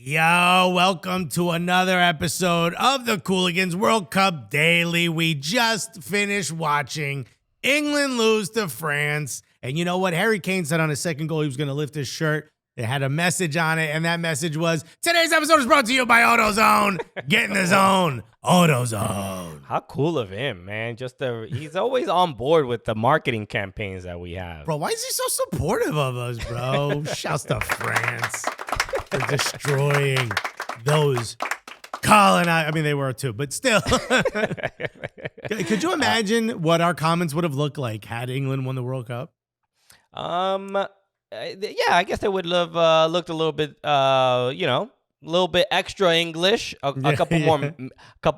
Yo, welcome to another episode of the Cooligans World Cup Daily. We just finished watching England lose to France. And you know what? Harry Kane said on his second goal he was going to lift his shirt. It had a message on it, and that message was, today's episode is brought to you by AutoZone. Get in the zone. AutoZone. How cool of him, man. He's always on board with the marketing campaigns that we have. Bro, why is he so supportive of us, bro? Shouts to France for destroying those colonized. I mean, they were too, but still. Could you imagine what our comments would have looked like had England won the World Cup? Yeah, I guess they would have looked a little bit, a little bit extra English. A couple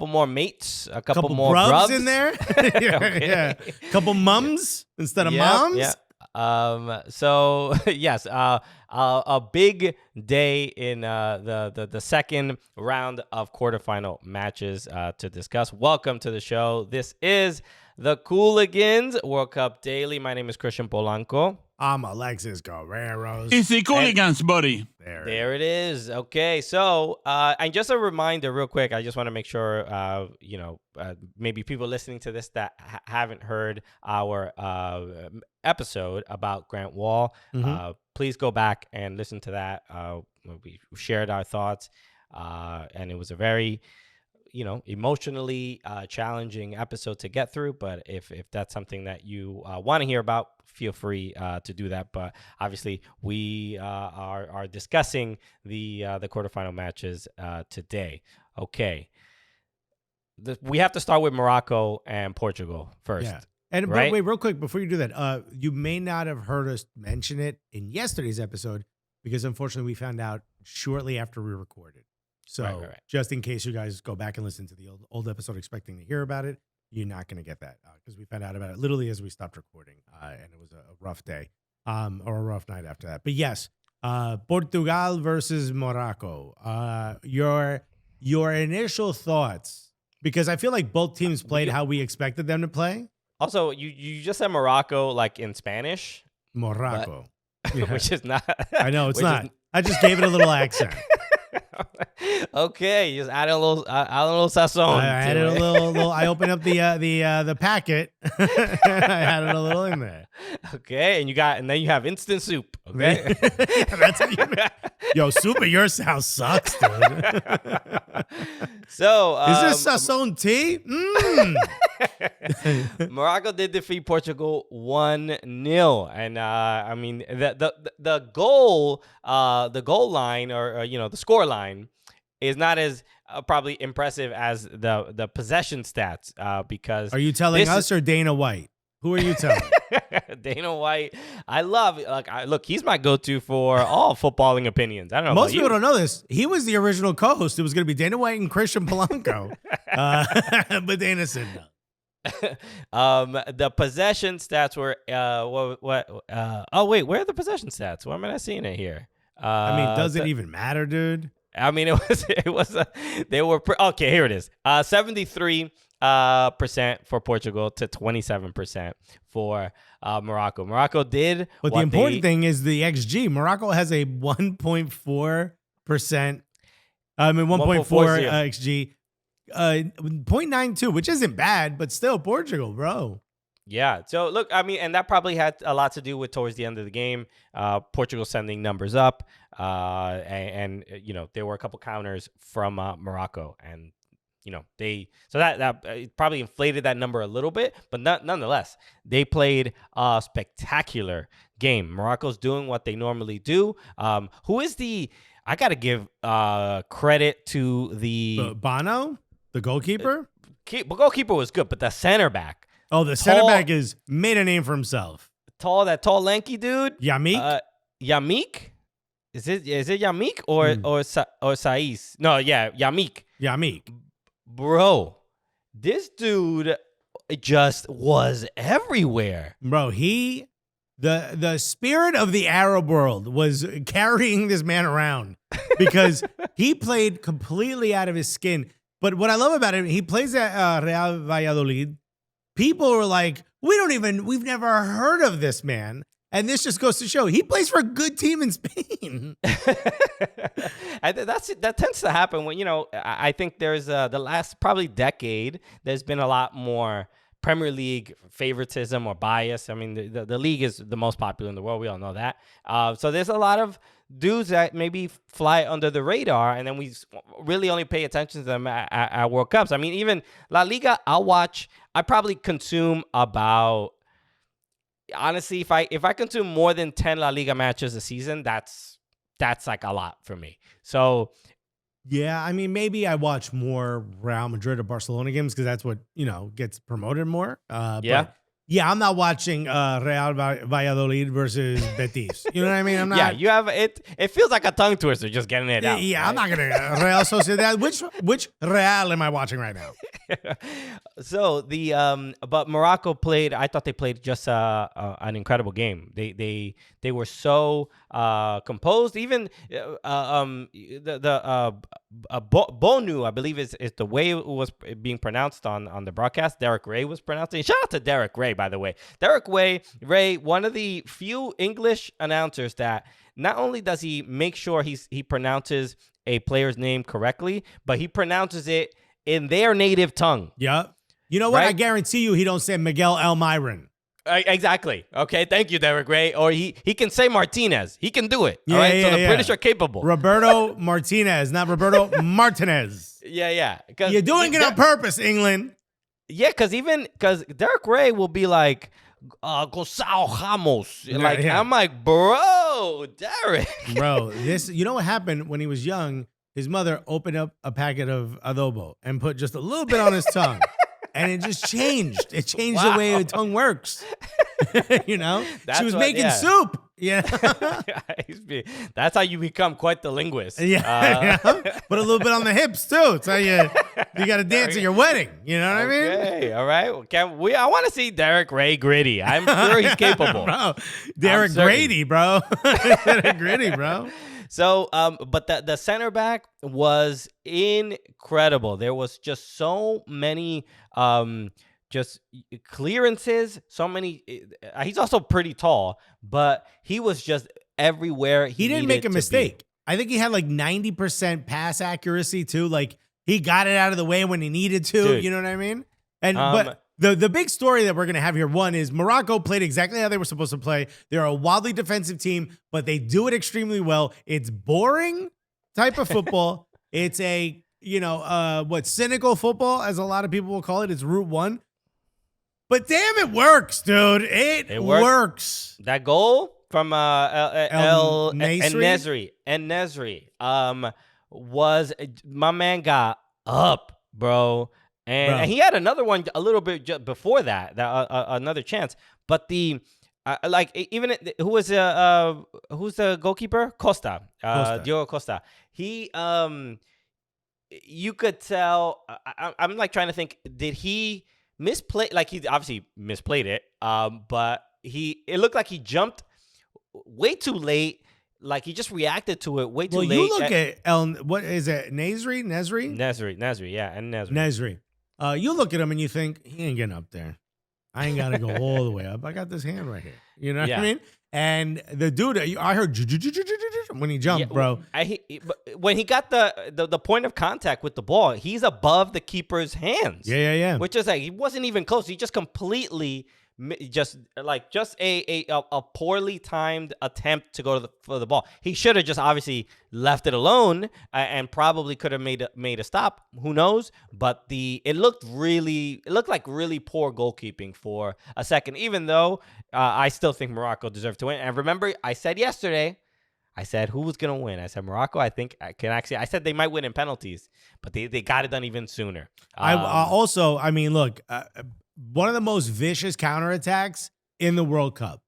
more mates, a couple more brubs in there. Yeah. Couple mums instead of moms. Yeah. So yes, a big day in the second round of quarterfinal matches to discuss. Welcome to the show. This is the Cooligans World Cup Daily. My name is Christian Polanco. I'm Alexis Guerreros. It's the Cooligans, buddy. There it is. Okay, so and just a reminder real quick, I just want to make sure, maybe people listening to this that haven't heard our episode about Grant Wall, please go back and listen to that. We shared our thoughts, and it was a very emotionally challenging episode to get through. But if that's something that you want to hear about, feel free to do that. But obviously, we are discussing the quarterfinal matches today. Okay, we have to start with Morocco and Portugal first. Yeah. And right? wait, real quick before you do that, you may not have heard us mention it in yesterday's episode because unfortunately we found out shortly after we recorded. So right. Just in case you guys go back and listen to the old episode expecting to hear about it, you're not going to get that because we found out about it literally as we stopped recording, and it was a rough day or a rough night after that. But yes, Portugal versus Morocco. Your initial thoughts, because I feel like both teams played how we expected them to play. Also, you just said Morocco like in Spanish. Morocco. Which is not. I know, it's not. I just gave it a little accent. Okay, just add a little sazon. I added a little. I opened up the packet. I added a little in there. Okay, and then you have instant soup. Okay, that's how yo, soup at your house sucks, dude. So is this sazon tea? Morocco did defeat Portugal 1-0, and I mean the goal line or the score line is not as probably impressive as the possession stats because. Are you telling us or Dana White? Who are you telling? Dana White. I love look. He's my go-to for all footballing opinions. I don't know. Most people don't know this. He was the original co-host. It was going to be Dana White and Christian Polanco, but Dana said no. The possession stats were oh wait, where are the possession stats? Why am I not seeing it here? Does it even matter, dude? I mean, they were okay. Here it is. 73% for Portugal to 27% for Morocco. Morocco did. But the important thing is the XG. Morocco has a 1.4%. 1.4 XG. 0.92, which isn't bad, but still Portugal, bro. Yeah. So look, I mean, and that probably had a lot to do with towards the end of the game, Portugal sending numbers up, and there were a couple counters from Morocco, and that probably inflated that number a little bit, but nonetheless, they played a spectacular game. Morocco's doing what they normally do. Who is I got to give credit to the Bono, the goalkeeper. The goalkeeper was good, but the center back. Oh, the center back is made a name for himself. That tall, lanky dude. Yamik? Yamik? Is it Yamik or Saiz? No, yeah, Yamik. Yamik. Bro, this dude just was everywhere. Bro, the spirit of the Arab world was carrying this man around because he played completely out of his skin. But what I love about him, he plays at Real Valladolid. People were like, we've never heard of this man. And this just goes to show he plays for a good team in Spain. That tends to happen when, I think there's the last probably decade, there's been a lot more Premier League favoritism or bias. I mean, the league is the most popular in the world. We all know that. So there's a lot of dudes that maybe fly under the radar, and then we really only pay attention to them at World Cups. I mean, even La Liga, I probably consume about, honestly, if I consume more than 10 La Liga matches a season, that's like a lot for me. So yeah, I mean, maybe I watch more Real Madrid or Barcelona games because that's what, gets promoted more. Yeah. But yeah, I'm not watching Real Valladolid versus Betis. You know what I mean? I'm not. Yeah, you have it. It feels like a tongue twister just getting it out. Yeah, right? I'm not gonna Real Sociedad. Which Real am I watching right now? So but Morocco played. I thought they played just an incredible game. They were so composed. Even Bonu, I believe is the way it was being pronounced on the broadcast. Derek Ray was pronouncing. Shout out to Derek Ray, by the way. Derek Ray, one of the few English announcers that not only does he make sure he pronounces a player's name correctly, but he pronounces it in their native tongue. Yeah. You know what? Right? I guarantee you he don't say Miguel Almiron. Exactly. Okay. Thank you, Derek Ray. Or he can say Martinez. He can do it. Yeah, all right. yeah, So the yeah. British are capable. Roberto Martinez, not Roberto Martinez. Yeah. You're doing it on purpose, England. Yeah, because Derek Ray will be like, Gonzalo Ramos. Yeah. I'm like, bro, Derek. Bro, you know what happened when he was young? His mother opened up a packet of adobo and put just a little bit on his tongue. And it just changed. It changed the way the tongue works. She was making soup. Yeah. That's how you become quite the linguist. Yeah. Put a little bit on the hips, too. It's how you got to dance at your wedding. You know what I mean? Okay. All right. Well, I want to see Derek Ray gritty. I'm sure he's capable. Bro, Derek Grady, bro. Derek Gritty, bro. So, but the center back was incredible. There was just so many just clearances, so many. He's also pretty tall, but he was just everywhere. He didn't make a mistake. I think he had like 90% pass accuracy too. Like he got it out of the way when he needed to. Dude. You know what I mean? And but the big story that we're going to have here, one is Morocco played exactly how they were supposed to play. They're a wildly defensive team, but they do it extremely well. It's boring type of football. It's a, cynical football, as a lot of people will call it. It's Route 1. But damn, it works, dude. It works. That goal from El Nesri was, my man got up, bro. And he had another one a little bit just before that another chance. But who's the goalkeeper? Costa. Diogo Costa. He, you could tell. I'm like trying to think. Did he misplay? Like he obviously misplayed it. But it looked like he jumped way too late. Like he just reacted to it way too late. Well, you look at what is it? Nesri, yeah, and Nesri. You look at him and you think, he ain't getting up there. I ain't got to go all the way up. I got this hand right here. You know what I mean? And the dude, I heard when he jumped, bro. When he got the point of contact with the ball, he's above the keeper's hands. Yeah. Which is like, he wasn't even close. He just completely a poorly timed attempt to go for the ball. He should have just obviously left it alone and probably could have made a stop. Who knows? But it looked like really poor goalkeeping for a second. Even though I still think Morocco deserved to win. And remember, I said yesterday, who was gonna win? I said Morocco. I think I said they might win in penalties, but they got it done even sooner. Look. One of the most vicious counterattacks in the World Cup.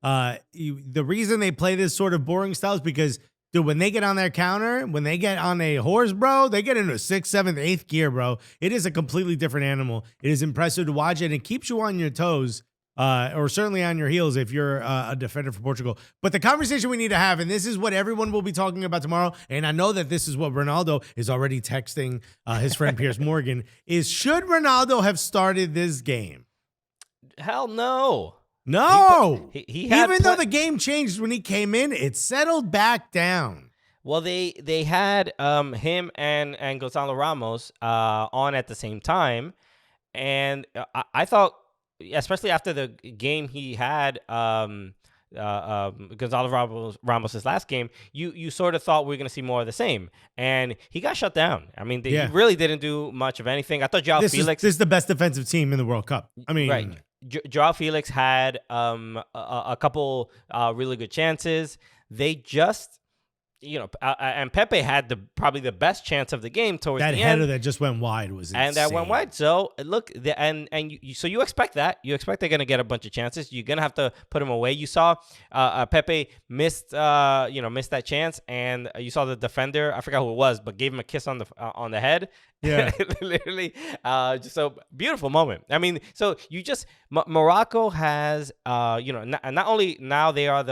The reason they play this sort of boring style is because, dude, when they get on their counter, when they get on a horse, bro, they get into 6th, 7th, 8th gear, bro. It is a completely different animal. It is impressive to watch, and it keeps you on your toes, or certainly on your heels if you're a defender for Portugal. But the conversation we need to have, and this is what everyone will be talking about tomorrow, and I know that this is what Ronaldo is already texting his friend Piers Morgan, is should Ronaldo have started this game? Hell no. No. He had Even though the game changed when he came in, it settled back down. Well, they had him and Gonzalo Ramos on at the same time, and I thought, especially after the game he had Gonzalo Ramos's last game, you sort of thought we were going to see more of the same, and he got shut down. I mean, he really didn't do much of anything. I thought Joao Felix. This is the best defensive team in the World Cup. I mean, right. Joao Felix had a couple really good chances. They just, and Pepe had probably the best chance of the game towards the end. That header that just went wide was insane. And that went wide. So look, so you expect that. You expect they're gonna get a bunch of chances. You're gonna have to put them away. You saw Pepe missed that chance, and you saw the defender. I forgot who it was, but gave him a kiss on the head. Yeah, literally. Just a beautiful moment. I mean, so Morocco has, not only now they are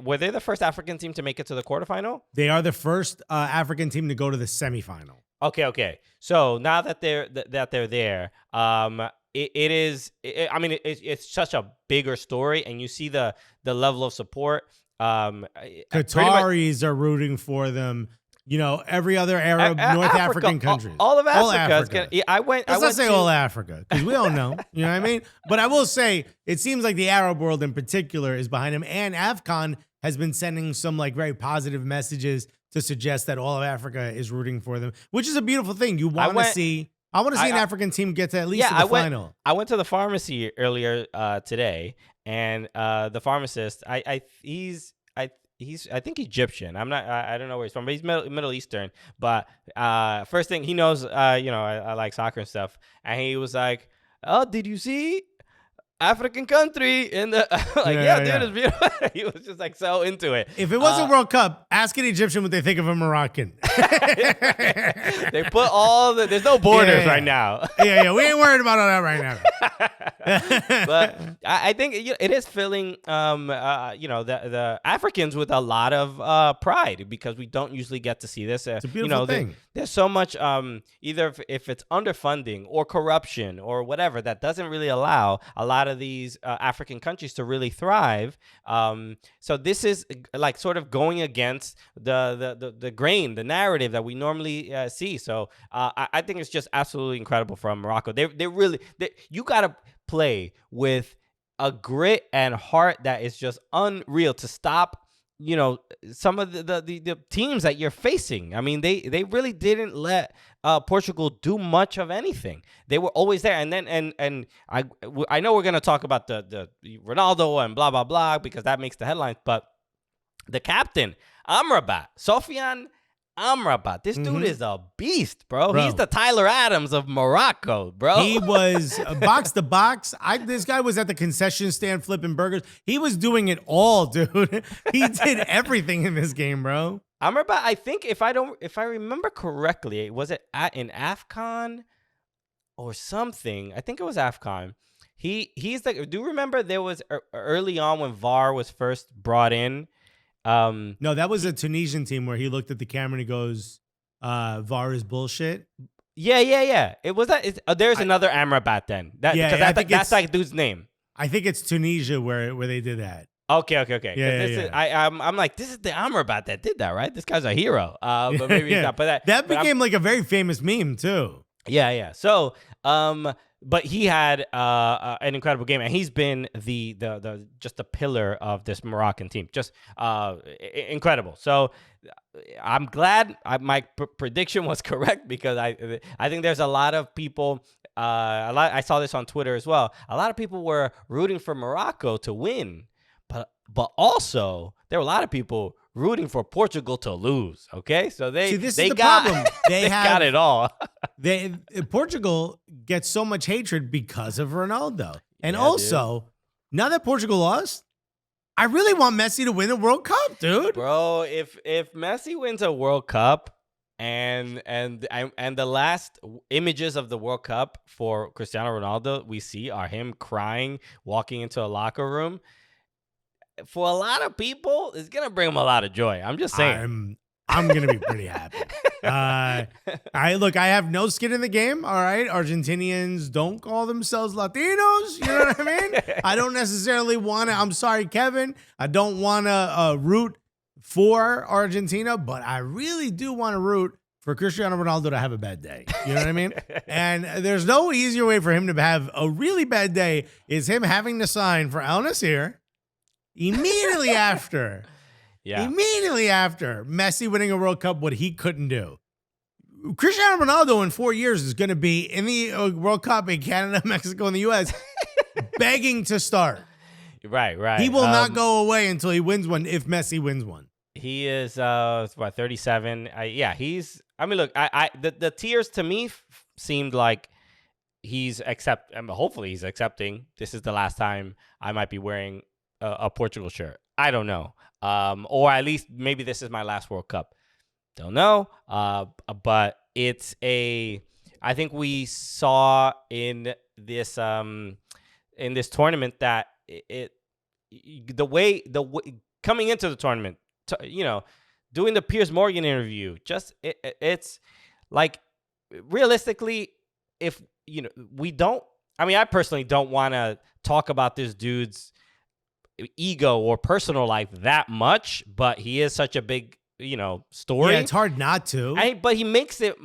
were they the first African team to make it to the quarterfinal? They are the first African team to go to the semifinal. Okay. So now that they're there, it's such a bigger story, and you see the level of support. Qataris are rooting for them. Every other Arab, North African countries. All of Africa. Let's not say all Africa, because we all know. You know what I mean? But I will say, it seems like the Arab world in particular is behind him. And AFCON has been sending some very positive messages to suggest that all of Africa is rooting for them, which is a beautiful thing. You want to see. I want to see an African team get to at least the final. I went to the pharmacy earlier today, and the pharmacist, he's I think Egyptian. I don't know where he's from, but he's Middle Eastern. But first thing he knows, I like soccer and stuff, and he was like, "Oh, did you see African country in the dude, it's beautiful." He was just so into it. If it wasn't World Cup, ask an Egyptian what they think of a Moroccan. They put there's no borders right now. We ain't worried about all that right now. But I think it is filling the Africans with a lot of pride, because we don't usually get to see this. It's a beautiful thing. There's so much either if it's underfunding or corruption or whatever that doesn't really allow a lot of these African countries to really thrive. So this is sort of going against the grain, the narrative that we normally see. So I think it's just absolutely incredible from Morocco. You gotta play with a grit and heart that is just unreal to stop some of the teams that you're facing. I mean, they really didn't let Portugal do much of anything. They were always there. And then and I know we're gonna talk about the Ronaldo and blah blah blah, because that makes the headlines, but the captain, Sofiane Amrabat. This dude is a beast, bro. He's the Tyler Adams of Morocco, bro. He was box to box. This guy was at the concession stand flipping burgers. He was doing it all, dude. He did everything in this game, bro. Amrabat, I think if I remember correctly, was it in AFCON or something? I think it was AFCON. He's do you remember there was early on when VAR was first brought in? No, that was a Tunisian team where he looked at the camera and he goes, VAR is bullshit. Yeah. It was that. There's another Amrabat then. That's like dude's name. I think it's Tunisia where they did that. Okay. Yeah. I'm like, this is the Amrabat that did that, right? This guy's a hero. But maybe he's not. But that became a very famous meme too. Yeah. So, but he had an incredible game, and he's been just the pillar of this Moroccan team. Just incredible. So I'm glad my prediction was correct, because I think there's a lot of people. I saw this on Twitter as well. A lot of people were rooting for Morocco to win, but also there were a lot of people rooting for Portugal to lose. Okay, so this is the problem. They got it all. Portugal gets so much hatred because of Ronaldo, and also now that Portugal lost, I really want Messi to win a World Cup, dude. Bro, if Messi wins a World Cup, and the last images of the World Cup for Cristiano Ronaldo we see are him crying, walking into a locker room. For a lot of people, it's gonna bring them a lot of joy. I'm just saying. I'm gonna be pretty happy. I have no skin in the game. All right. Argentinians don't call themselves Latinos. You know what I mean? I don't necessarily want to. I'm sorry, Kevin. I don't want to root for Argentina, but I really do want to root for Cristiano Ronaldo to have a bad day. You know what I mean? And there's no easier way for him to have a really bad day is him having to sign for Al Nassr immediately after. Yeah. Immediately after Messi winning a World Cup, what he couldn't do. Cristiano Ronaldo in 4 years is going to be in the World Cup in Canada, Mexico, and the U.S. begging to start. Right. He will not go away until he wins one if Messi wins one. He is, 37? Look, the tears to me seemed like hopefully he's accepting this is the last time I might be wearing a Portugal shirt. I don't know. Or at least maybe this is my last World Cup. Don't know. But I think we saw in this tournament that the way coming into the tournament, doing the Piers Morgan interview, it's like realistically, if I personally don't want to talk about this dude's ego or personal life that much, but he is such a big story. Yeah, it's hard not to. But he makes it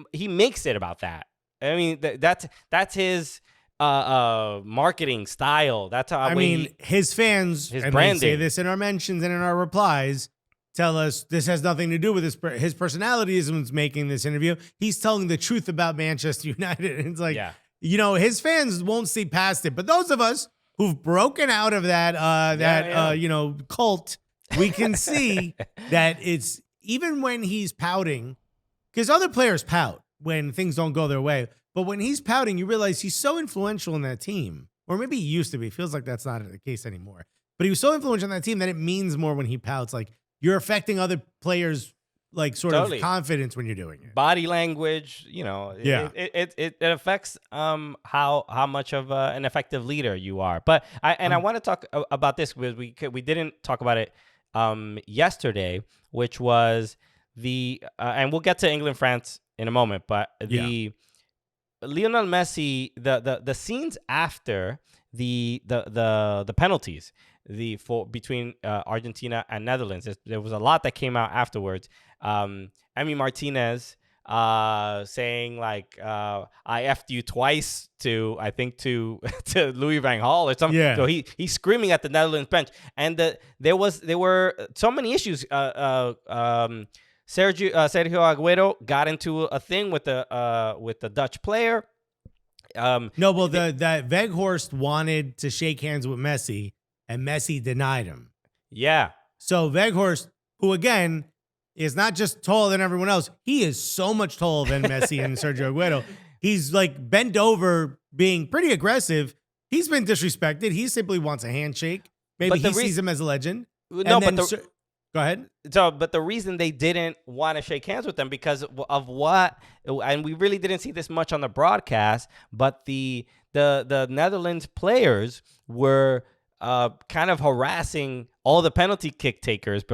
about that. I mean, that's his marketing style. That's how his fans, his and branding. We say this in our mentions and in our replies, tell us this has nothing to do with his personality isn't making this interview. He's telling the truth about Manchester United. And it's like, his fans won't see past it. But those of us who've broken out of that cult, we can see that it's even when he's pouting, because other players pout when things don't go their way. But when he's pouting, you realize he's so influential in that team. Or maybe he used to be. It feels like that's not the case anymore. But he was so influential in that team that it means more when he pouts. Like, you're affecting other players' of confidence when you're doing it. Body language, it affects how much of an effective leader you are. But I want to talk about this because we didn't talk about it yesterday, which was and we'll get to England France in a moment, but the Lionel Messi, the scenes after the penalties between Argentina and Netherlands, there was a lot that came out afterwards. Emi Martinez saying like I effed you twice to Louis van Gaal or something. Yeah. So he's screaming at the Netherlands bench, and there were so many issues. Sergio Aguero got into a thing with the Dutch player. That Weghorst wanted to shake hands with Messi, and Messi denied him. Yeah. So Weghorst, who again is not just taller than everyone else, he is so much taller than Messi and Sergio Aguero. He's like bent over, being pretty aggressive. He's been disrespected. He simply wants a handshake. Maybe he sees him as a legend. No, go ahead. So, but the reason they didn't want to shake hands with them because of what, and we really didn't see this much on the broadcast, but the Netherlands players were kind of harassing all the penalty kick takers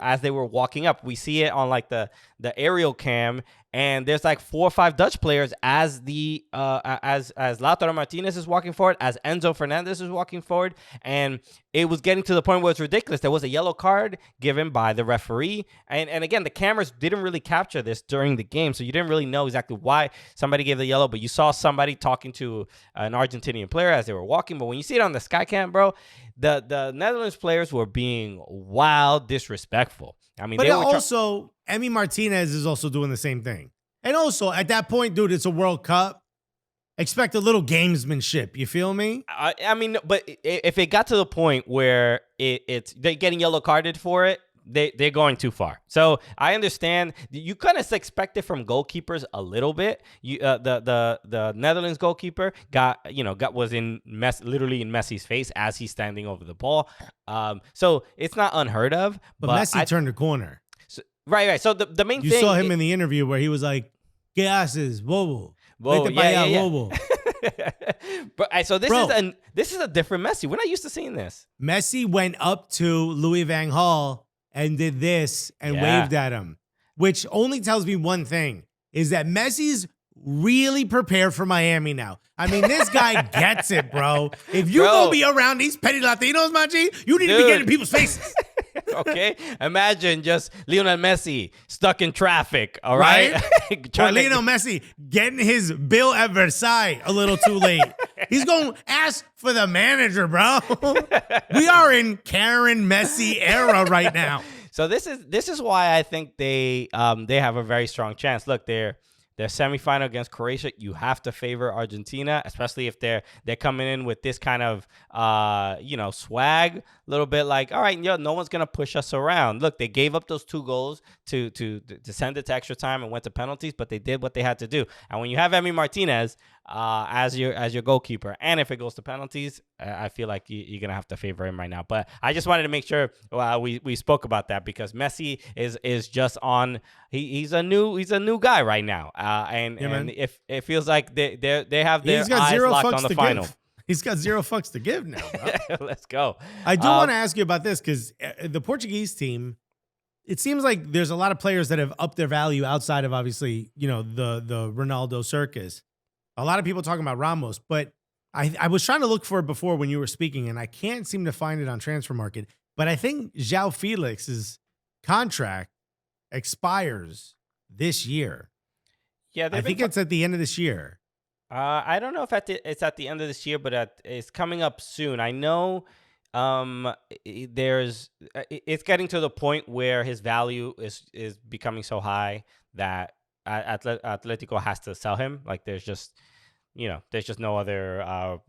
as they were walking up. We see it on like the aerial cam, and there's like 4 or 5 Dutch players as Lautaro Martinez is walking forward, as Enzo Fernandez is walking forward, and it was getting to the point where it's ridiculous. There was a yellow card given by the referee, and again, the cameras didn't really capture this during the game, so you didn't really know exactly why somebody gave the yellow, but you saw somebody talking to an Argentinian player as they were walking. But when you see it on the sky cam, bro, the Netherlands players were being wild disrespectful. I mean, but also Emi Martinez is also doing the same thing. And also at that point, dude, it's a World Cup. Expect a little gamesmanship. You feel me? But if it got to the point where they're getting yellow carded for it, they're going too far. So I understand you kind of expect it from goalkeepers a little bit. The Netherlands goalkeeper was literally in Messi's face as he's standing over the ball. So it's not unheard of. But Messi turned the corner. So, right. So the main thing you saw him in the interview where he was like, "¿Qué haces, bobo? Bobo." But so this is a different Messi. We're not used to seeing this. Messi went up to Louis van Gaal and did this and waved at him. which only tells me one thing, is that Messi's really prepared for Miami now. I mean, this guy gets it, bro. If you go be around these petty Latinos, my G, you need to be getting in people's faces. Okay, imagine just Lionel Messi stuck in traffic. All right, or Lionel Messi getting his bill at Versailles a little too late. He's going to ask for the manager, bro. We are in Karen Messi era right now. So this is why I think they have a very strong chance. Look, they're semifinal against Croatia. You have to favor Argentina, especially if they're coming in with this kind of swag, a little bit like, all right, no one's gonna push us around. Look, they gave up those 2 goals to send it to extra time and went to penalties, but they did what they had to do. And when you have Emi Martinez as your goalkeeper, and if it goes to penalties, I feel like you're gonna have to favor him right now. But I just wanted to make sure we spoke about that, because Messi is just on. He's a new guy right now, and if it feels like they have their eyes locked on the final. He's got 0 fucks to give now, bro. Let's go. I do want to ask you about this, because the Portuguese team, it seems like there's a lot of players that have upped their value outside of, obviously, the Ronaldo circus. A lot of people talking about Ramos, but I was trying to look for it before when you were speaking, and I can't seem to find it on Transfer Market. But I think João Felix's contract expires this year. Yeah, I think it's at the end of this year. I don't know if it's at the end of this year, but it's coming up soon. I know it's getting to the point where his value is becoming so high that Atletico has to sell him. Like there's just no other,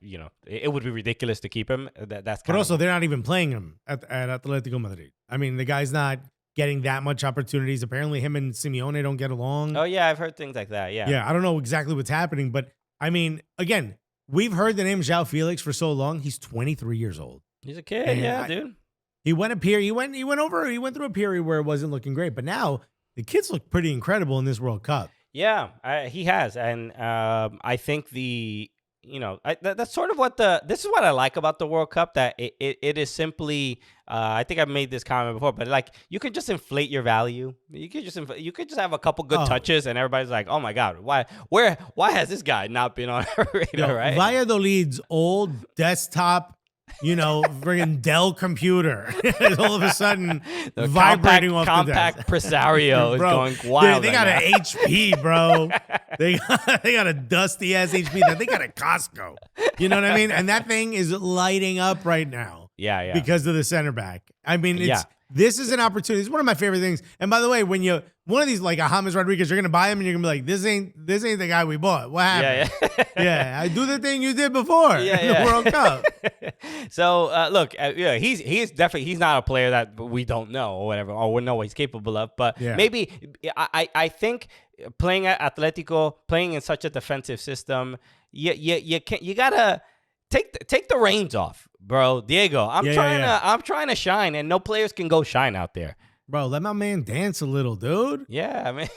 it would be ridiculous to keep him. But also they're not even playing him at Atletico Madrid. I mean, the guy's not getting that much opportunities. Apparently him and Simeone don't get along. Oh yeah, I've heard things like that. Yeah. Yeah, I don't know exactly what's happening, but I mean, again, we've heard the name João Felix for so long. He's 23 years old. He's a kid, dude. He went through a period where it wasn't looking great, but now the kids look pretty incredible in this World Cup. Yeah, he has, and I think that's sort of this is what I like about the World Cup, that it is simply, I think I've made this comment before, but like you could just inflate your value. You could just have a couple good touches, and everybody's like, oh my God, why has this guy not been on our radar, right? Valladolid's old desktop, friggin' Dell computer is all of a sudden the vibrating off the desk. Compact Presario is going wild. They got an HP, bro. They got a dusty ass HP that they got at Costco. You know what I mean? And that thing is lighting up right now. Yeah. Because of the center back. I mean, this is an opportunity. It's one of my favorite things. And by the way, when one of these, like a James Rodriguez, you're gonna buy him and you're gonna be like, this ain't the guy we bought. What happened? Yeah, I do the thing you did before in the World Cup. So look, he's not a player that we don't know or whatever, or we know what he's capable of. But maybe I think playing at Atletico, playing in such a defensive system, you gotta take the reins off, bro. Diego, I'm trying to shine, and no players can go shine out there. Bro, let my man dance a little, dude. Yeah,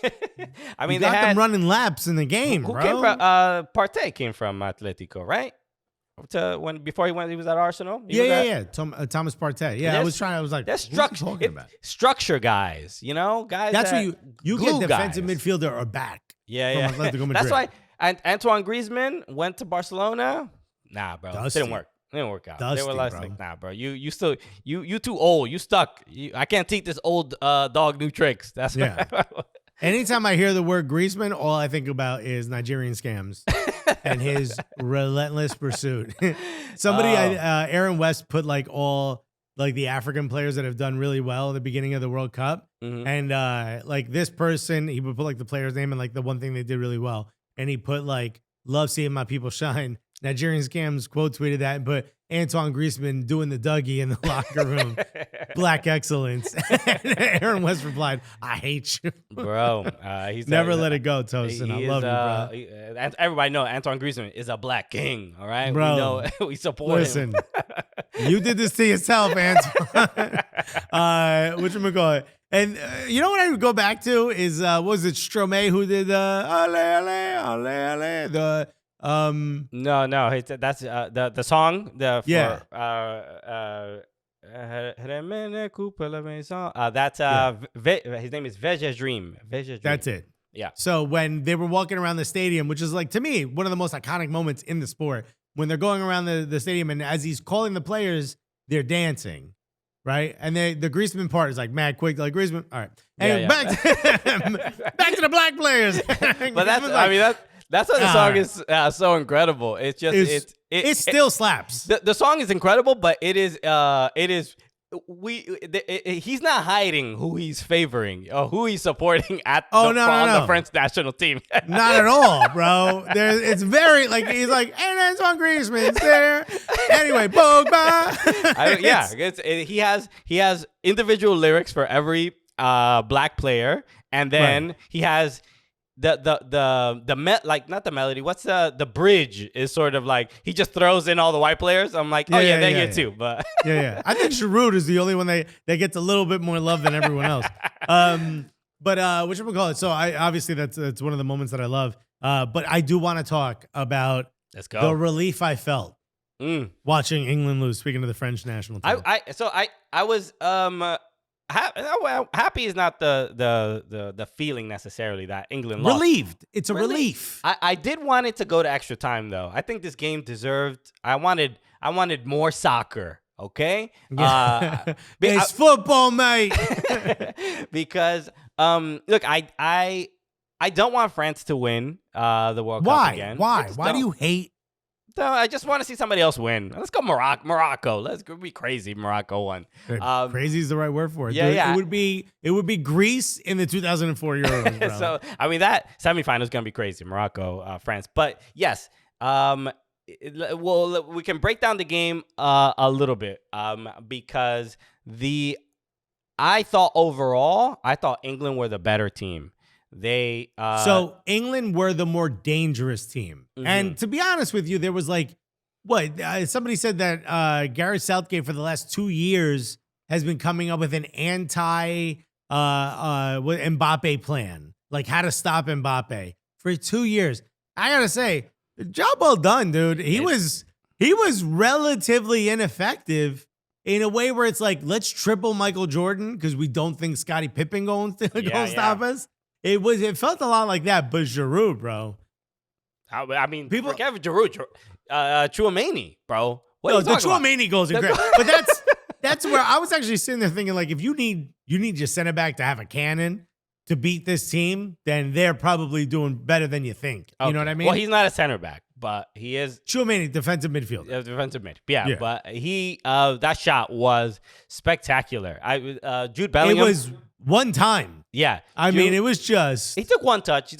I mean, they got them running laps in the game, who bro. Came from, Partey came from Atletico, right? Before he was at Arsenal. Thomas Partey. Yeah, I was like, that's structure guys. Guys. That's what you get defensive midfielder or back. Yeah. That's why. And Antoine Griezmann went to Barcelona. Nah, bro, it didn't work. It didn't work out. Dusty, they were bro. like, nah, bro, you still you too old. You stuck. I can't teach this old dog new tricks. That's Anytime I hear the word Griezmann, all I think about is Nigerian scams and his relentless pursuit. Aaron West put all the African players that have done really well at the beginning of the World Cup. Mm-hmm. And this person, he would put the player's name and the one thing they did really well. And he put love seeing my people shine. Nigerian Scams quote tweeted that and put Antoine Griezmann doing the Dougie in the locker room. Black excellence. And Aaron West replied, I hate you. Bro. He's never let it go, Tosin. I love you, bro. Everybody knows Antoine Griezmann is a black king, all right? Bro, we know we support him. You did this to yourself, Antoine. Whatchamacallit? And you know what I would go back to is, was it Stromae who did Ale, Ale, Ale, Ale, the... No, that's the song. That's Yeah. his name is Veja Dream. That's it. Yeah. So when they were walking around the stadium, which is like, to me, one of the most iconic moments in the sport, when they're going around the stadium and as he's calling the players, they're dancing, right? And the Griezmann part is like mad quick, like Griezmann. All right. And Yeah, back to the black players. But that's why the song is so incredible. It's just it still slaps. The song is incredible, but he's not hiding who he's favoring or who he's supporting on the French national team. Not at all, bro. It's very like he's like, and then Antoine Griezmann's there. Anyway, Pogba. He has individual lyrics for every black player, and then he has not the melody. What's the bridge is sort of like he just throws in all the white players. I'm like, they're here too. But I think Giroud is the only one that gets a little bit more love than everyone else. But whatchamacallit? So obviously that's one of the moments that I love. But I do want to talk about the relief I felt watching England lose. Speaking of the French national team, I was happy is not the feeling necessarily that England lost. Relieved. It's a relief. I did want it to go to extra time though. I think this game deserved. I wanted more soccer. Okay. It's football, mate. Because look, I don't want France to win the World Cup again. Why? Why do you hate? No, I just want to see somebody else win. Let's go Morocco. Let's go be crazy. Morocco won. Crazy is the right word for it. Yeah, dude. yeah. It would be Greece in the 2004 Euros, bro. So I mean that semifinal is gonna be crazy. Morocco, France. But yes, well, we can break down the game a little bit because I thought England were the better team. So England were the more dangerous team. Mm-hmm. And to be honest with you, there was like, somebody said that Gareth Southgate for the last 2 years has been coming up with an anti Mbappe plan, like how to stop Mbappe for 2 years. I gotta say, job well done, dude. He was relatively ineffective in a way where it's like, let's triple Michael Jordan because we don't think Scottie Pippen going to stop us. It felt a lot like that, but Giroud, bro. I mean, forget Giroud, Chouameni, bro. The Chouameni goals are great, but that's where I was actually sitting there thinking, like, if you need your center back to have a cannon to beat this team, then they're probably doing better than you think. Okay. You know what I mean? Well, he's not a center back, but he is Chouameni, defensive midfielder. Defensive mid, yeah. But he that shot was spectacular. Jude Bellingham. It was one time. Yeah. I mean, it was just... He took one touch,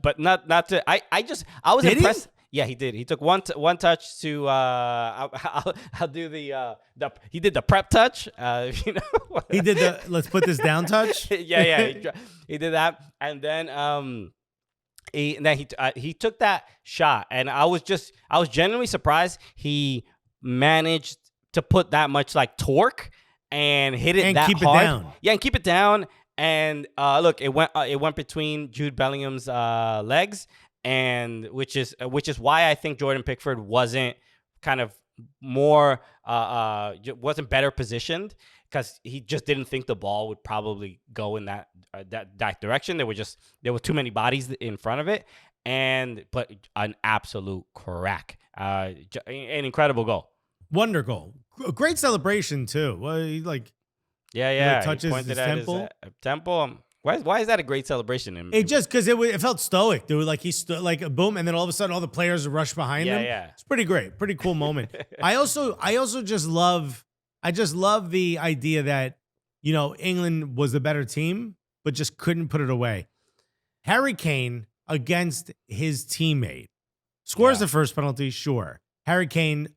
but not to... I was impressed. Yeah, he did. He took one touch to... I'll do he did the prep touch. You know? He did the let's put this down touch. Yeah. He did that. And then... He took that shot, and I was genuinely surprised he managed to put that much like torque and hit it and that keep hard. It down. Yeah, and keep it down. And look, it went between Jude Bellingham's legs, and which is why I think Jordan Pickford wasn't kind of more wasn't better positioned, because he just didn't think the ball would probably go in that direction. There were too many bodies in front of it, but an absolute crack, an incredible goal, wonder goal, great celebration too. Well, he touches his temple. Temple. Why is that a great celebration? It just because it felt stoic, dude. Like he stood like a boom, and then all of a sudden all the players rush behind him. Yeah, it's pretty great, pretty cool moment. I also just love the idea that, you know, England was the better team, but just couldn't put it away. Harry Kane against his teammate scores the first penalty, sure. Harry Kane,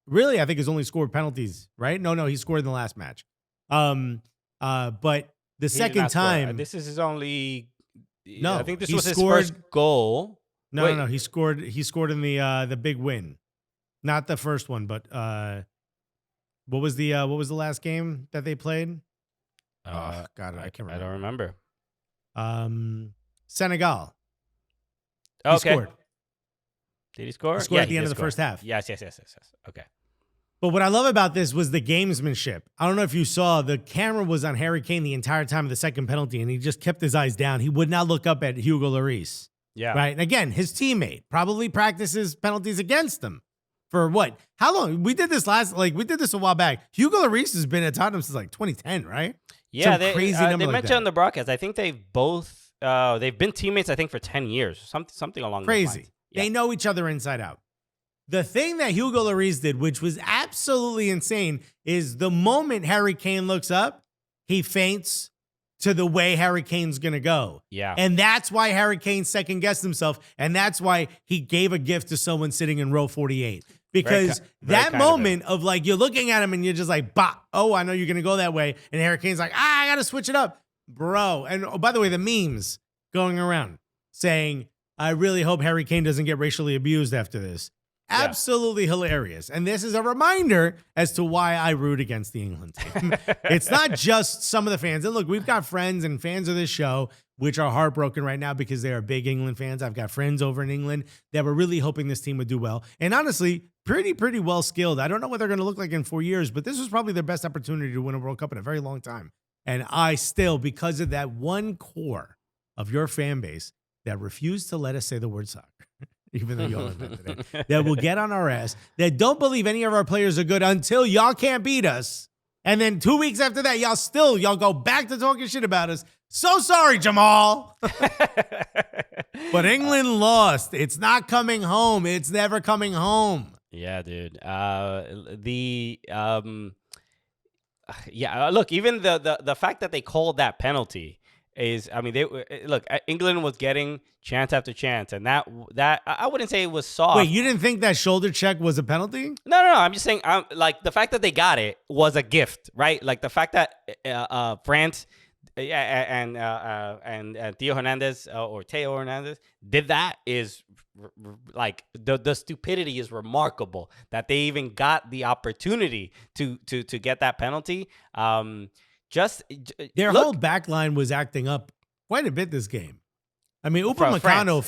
really, I think has only scored penalties, right? No, he scored in the last match. But the second time, this is his only. No, I think this was his first goal. No, he scored in the big win, not the first one, but what was the last game that they played? God, I can't remember. I don't remember. Senegal. Okay. He scored. Did he score? He scored at the end of the first half. Yes. Okay. But what I love about this was the gamesmanship. I don't know if you saw, the camera was on Harry Kane the entire time of the second penalty, and he just kept his eyes down. He would not look up at Hugo Lloris. Yeah. Right. And again, his teammate probably practices penalties against him for what? How long? We did this a while back. Hugo Lloris has been at Tottenham since like 2010, right? Yeah. Some crazy they number like mentioned that. on the broadcast, I think they've both, they've been teammates, I think, for 10 years, something along those lines. Crazy. They know each other inside out. The thing that Hugo Lloris did, which was absolutely insane, is the moment Harry Kane looks up, he faints to the way Harry Kane's going to go. Yeah. And that's why Harry Kane second-guessed himself, and that's why he gave a gift to someone sitting in row 48. Because that moment of like, you're looking at him and you're just like, bah, oh, I know you're going to go that way. And Harry Kane's like, I got to switch it up. Bro. And oh, by the way, the memes going around saying, I really hope Harry Kane doesn't get racially abused after this. Absolutely hilarious. And this is a reminder as to why I root against the England team. It's not just some of the fans. And look, we've got friends and fans of this show which are heartbroken right now because they are big England fans. I've got friends over in England that were really hoping this team would do well. And honestly, pretty well skilled. I don't know what they're going to look like in 4 years, but this was probably their best opportunity to win a World Cup in a very long time. And I still, because of that one core of your fan base that refused to let us say the word soccer, even though y'all invented it, that will get on our ass, that don't believe any of our players are good until y'all can't beat us. And then 2 weeks after that, y'all go back to talking shit about us. So sorry, Jamal. But England lost. It's not coming home. It's never coming home. Yeah, dude. Look, even the fact that they called that penalty is, I mean, England was getting chance after chance, and that I wouldn't say it was soft. Wait, you didn't think that shoulder check was a penalty? No. I'm just saying, like, the fact that they got it was a gift, right? Like the fact that France and Theo Hernandez or Teo Hernandez did that is like the stupidity is remarkable that they even got the opportunity to get that penalty. Their whole back line was acting up quite a bit this game. I mean, Upamecano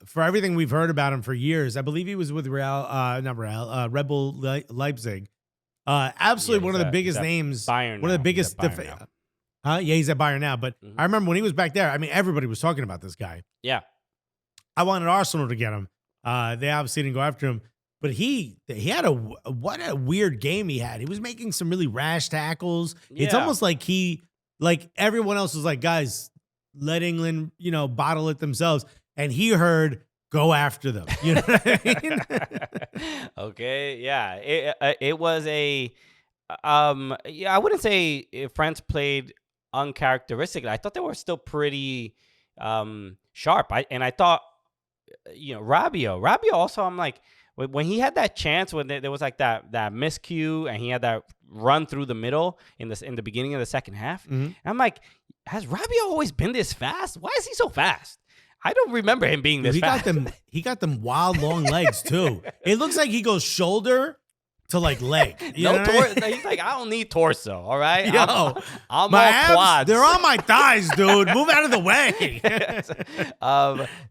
for everything we've heard about him for years. I believe he was with Red Bull Leipzig. Absolutely one of the biggest names. Bayern one of the biggest. He's at Bayern now. But Mm-hmm. I remember when he was back there, I mean, everybody was talking about this guy. Yeah. I wanted Arsenal to get him. They obviously didn't go after him. But he had what a weird game he had. He was making some really rash tackles. Yeah. It's almost like everyone else was like, guys, let England, bottle it themselves. And he heard, go after them. You know what I mean? Okay. Yeah. It was I wouldn't say France played uncharacteristically. I thought they were still pretty sharp. I thought, Rabiot also, I'm like, when he had that chance, when there was like that miscue and he had that run through the middle in the beginning of the second half, I'm like, has Rabiot always been this fast? Why is he so fast? I don't remember him being this fast. He got them wild long legs too. It looks like he goes shoulder to like leg. He's like, I don't need torso. All right, yo, I'm my all abs, quads. they're on my thighs, dude. Move out of the way.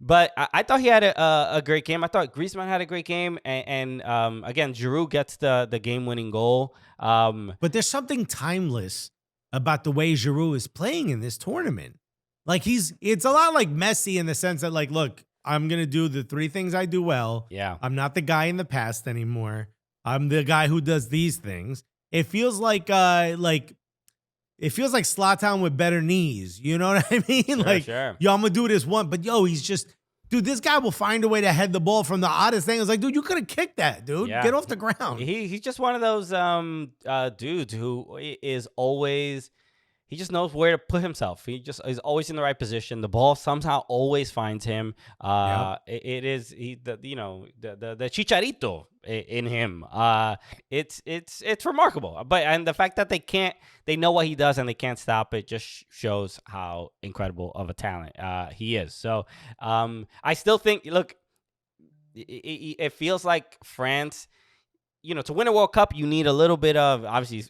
But I thought he had a great game. I thought Griezmann had a great game, and again, Giroud gets the game-winning goal. But there's something timeless about the way Giroud is playing in this tournament. Like it's a lot like Messi in the sense that, like, look, I'm gonna do the three things I do well. Yeah, I'm not the guy in the past anymore. I'm the guy who does these things. It feels like Zlatan with better knees. You know what I mean? Sure. Yo, I'm gonna do this one, but yo, he's just, dude, this guy will find a way to head the ball from the oddest thing. It's like, dude, you could have kicked that, dude. Yeah. Get off the ground. He's just one of those dudes who is always. He just knows where to put himself. He just is always in the right position. The ball somehow always finds him. It is the chicharito in him. It's remarkable. And the fact that they know what he does and they can't stop it just shows how incredible of a talent he is. So I still think, look, it feels like France to win a World Cup, you need a little bit of obviously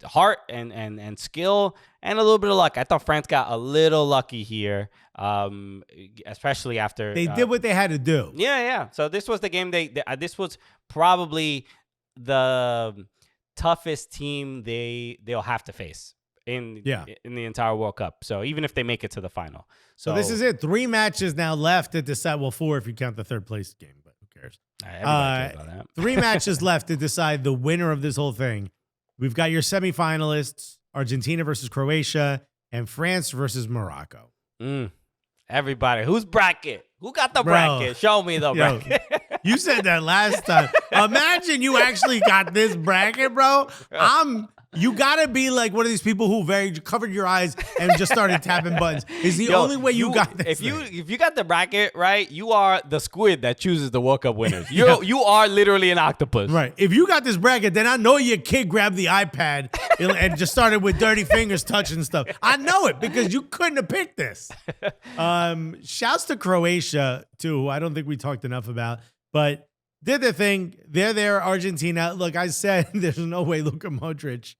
heart and skill and a little bit of luck. I thought France got a little lucky here, especially after they did what they had to do. Yeah. So this was the game. This was probably the toughest team they'll have to face in the entire World Cup. So even if they make it to the final, so this is it. 3 matches now left to decide. Well, 4 if you count the third place game, but who cares? Everybody cares about that. 3 matches left to decide the winner of this whole thing. We've got your semifinalists: Argentina versus Croatia and France versus Morocco. Everybody, whose bracket? Who got the bracket? Show me the bracket. You said that last time. Imagine you actually got this bracket, bro. You gotta be like one of these people who covered your eyes and just started tapping buttons. Is the only way you got this. If you got the bracket right, you are the squid that chooses the World Cup winners. You are literally an octopus. Right. If you got this bracket, then I know your kid grabbed the iPad and just started with dirty fingers touching stuff. I know it because you couldn't have picked this. Shouts to Croatia too, who I don't think we talked enough about, but did their thing. They're there, Argentina. Look, I said there's no way Luka Modric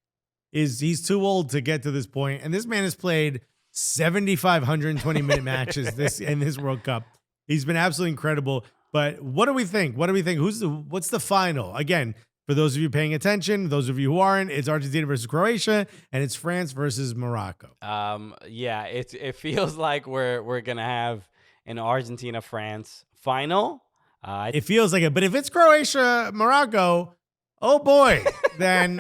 he's too old to get to this point. And this man has played 75 120-minute matches in this World Cup. He's been absolutely incredible. But what do we think? What's the final? Again, for those of you paying attention, those of you who aren't, it's Argentina versus Croatia, and it's France versus Morocco. It feels like we're gonna have an Argentina-France final. It feels like it, but if it's Croatia, Morocco, oh boy, then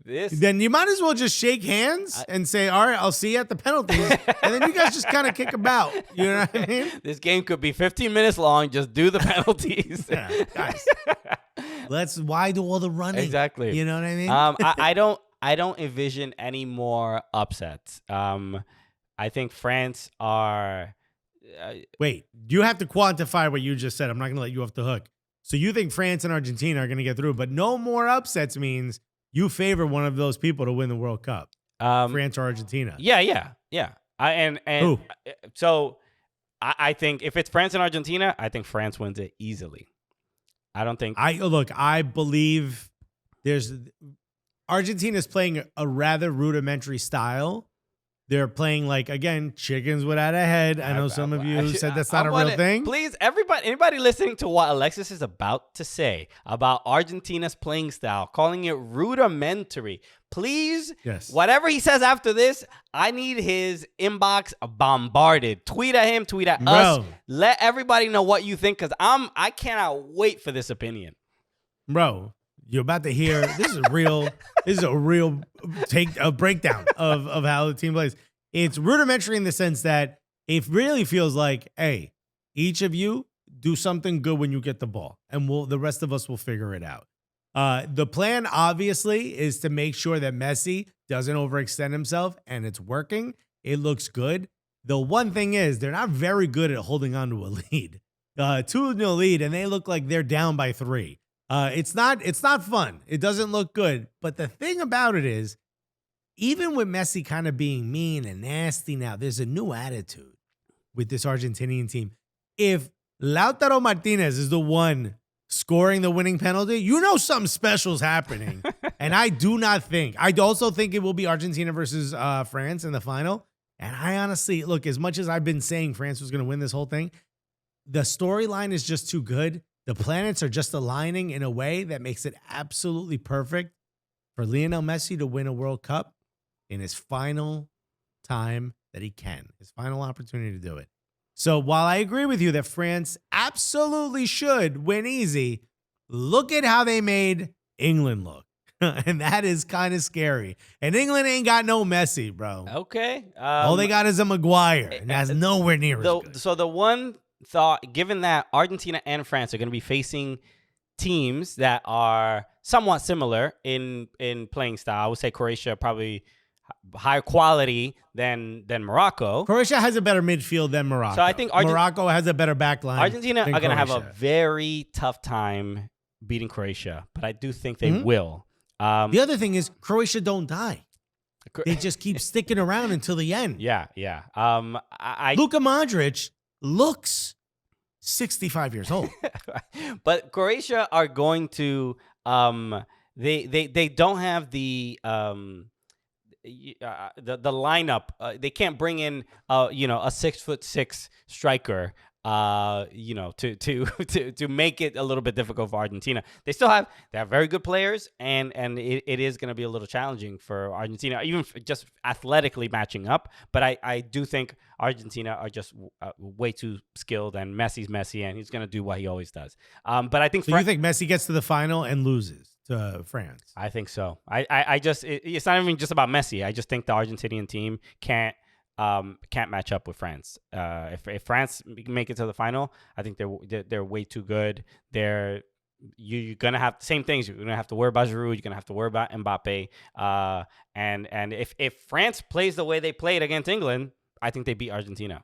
then you might as well just shake hands and say, all right, I'll see you at the penalties. And then you guys just kind of kick about. You know what I mean? This game could be 15 minutes long. Just do the penalties. Yeah, guys. Why do all the running? Exactly. You know what I mean? I don't envision any more upsets. I think France are... Wait, you have to quantify what you just said. I'm not going to let you off the hook. So you think France and Argentina are going to get through, but no more upsets means you favor one of those people to win the World Cup, France or Argentina. Yeah. So I think if it's France and Argentina, I think France wins it easily. I don't think. I believe Argentina's playing a rather rudimentary style. They're playing chickens without a head. I know some of you said that's not a real thing. Please, anybody listening to what Alexis is about to say about Argentina's playing style, calling it rudimentary, please, whatever he says after this, I need his inbox bombarded. Tweet at him, tweet at us. Let everybody know what you think, because I cannot wait for this opinion. Bro, you're about to hear this is a real breakdown of how the team plays. It's rudimentary in the sense that it really feels like, hey, each of you do something good when you get the ball, and the rest of us will figure it out. The plan obviously is to make sure that Messi doesn't overextend himself, and it's working. It looks good. The one thing is they're not very good at holding on to a lead. 2-0 lead, and they look like they're down by 3. It's not fun. It doesn't look good. But the thing about it is, even with Messi kind of being mean and nasty now, there's a new attitude with this Argentinian team. If Lautaro Martinez is the one scoring the winning penalty, you know something special is happening. And I also think it will be Argentina versus France in the final. And I honestly, look, as much as I've been saying France was going to win this whole thing, the storyline is just too good. The planets are just aligning in a way that makes it absolutely perfect for Lionel Messi to win a World Cup in his final time that he can, his final opportunity to do it. So while I agree with you that France absolutely should win easy, look at how they made England look. And that is kind of scary. And England ain't got no Messi, bro. Okay. All they got is a Maguire, and that's nowhere near as good. So the one thought, given that Argentina and France are going to be facing teams that are somewhat similar in playing style, I would say Croatia probably higher quality than Morocco. Croatia has a better midfield than Morocco. So I think Morocco has a better back line. Argentina are going to have a very tough time beating Croatia, but I do think they will. The other thing is Croatia don't die. They just keep sticking around until the end. Yeah. Luka Modric looks 65 years old. But Croatia are going to they don't have the lineup. They can't bring in a 6'6" striker to make it a little bit difficult for Argentina. They have very good players, and it is going to be a little challenging for Argentina, even just athletically matching up. But I do think Argentina are just way too skilled, and Messi's Messi, and he's going to do what he always does. But I think you think Messi gets to the final and loses to France? I think so. It's not even just about Messi. I just think the Argentinian team can't match up with France. If France make it to the final, I think they're way too good. You're gonna have the same things. You're gonna have to worry about Giroud. You're gonna have to worry about Mbappe. And if France plays the way they played against England, I think they beat Argentina.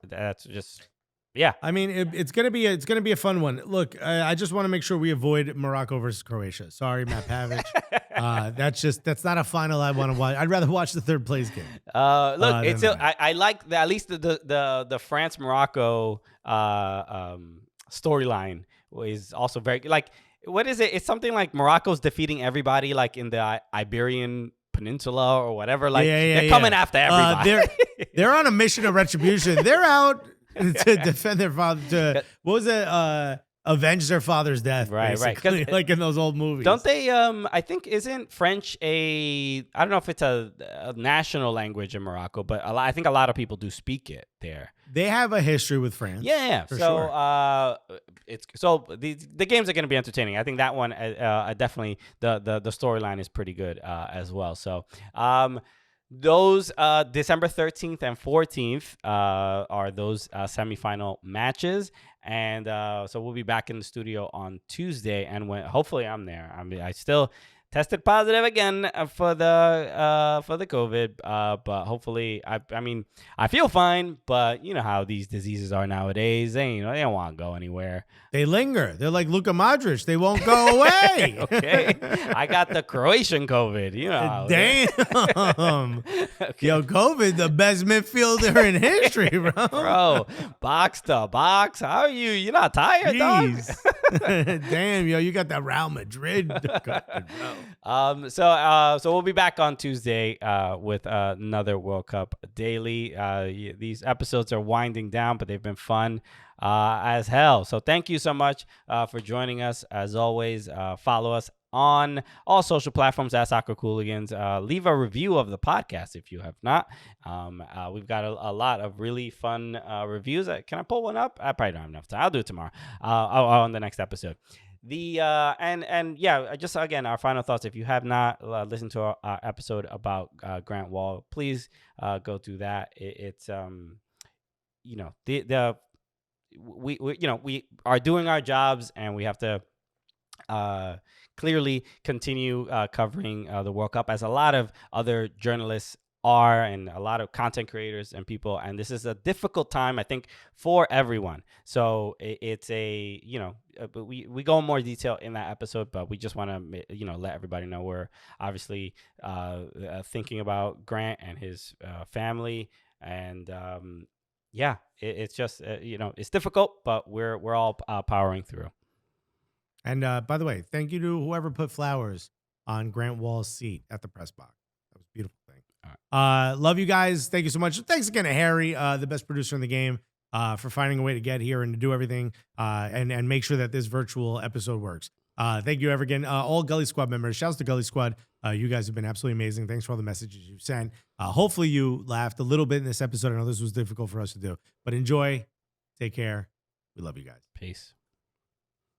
That's just. Yeah, I mean it's gonna be a fun one. Look, I just want to make sure we avoid Morocco versus Croatia. Sorry, Matt Pavich. That's not a final I want to watch. I'd rather watch the third place game. Look, it's I like at least the France Morocco storyline is also very like. What is it? It's something like Morocco's defeating everybody, like in the Iberian Peninsula or whatever. Like they're coming after everybody. They're on a mission of retribution. They're out to defend their father. What was it? Avenge their father's death. Right. Like in those old movies. Don't they? I think isn't French I don't know if it's a national language in Morocco, but I think a lot of people do speak it there. They have a history with France. Yeah. So sure. The games are going to be entertaining. I think that one definitely the storyline is pretty good as well. So those December 13th and 14th are those semifinal matches. And so we'll be back in the studio on Tuesday. And hopefully I'm there. I mean, I still tested positive again for the COVID, but hopefully I mean I feel fine, but you know how these diseases are nowadays. They don't want to go anywhere. They linger. They're like Luka Modric. They won't go away. Okay, I got the Croatian COVID. Damn. Okay. Yo, COVID, the best midfielder in history, bro. Bro, box to box. How are you? You're not tired, dog? Damn, yo, you got that Real Madrid COVID, bro. So we'll be back on Tuesday with another World Cup Daily. These episodes are winding down, but they've been fun as hell. So thank you so much for joining us. As always, follow us on all social platforms at Soccer Cooligans. Leave a review of the podcast if you have not. We've got a lot of really fun reviews. Can I pull one up? I probably don't have enough time. I'll do it tomorrow on the next episode. Just again, our final thoughts. If you have not listened to our episode about Grant Wall, please go through that. We are doing our jobs, and we have to clearly continue covering the World Cup, as a lot of other journalists are, and a lot of content creators and people. And this is a difficult time, I think, for everyone. So it's we go in more detail in that episode, but we just want to let everybody know we're obviously thinking about Grant and his family, and it's just it's difficult, but we're all powering through. And by the way, thank you to whoever put flowers on Grant Wall's seat at the press box. That was a beautiful thing. All right. Love you guys. Thank you so much. Thanks again to Harry, the best producer in the game, for finding a way to get here and to do everything and make sure that this virtual episode works. Thank you ever again. All Gully Squad members. Shouts to Gully Squad. You guys have been absolutely amazing. Thanks for all the messages you've sent. Hopefully you laughed a little bit in this episode. I know this was difficult for us to do, but enjoy. Take care. We love you guys. Peace.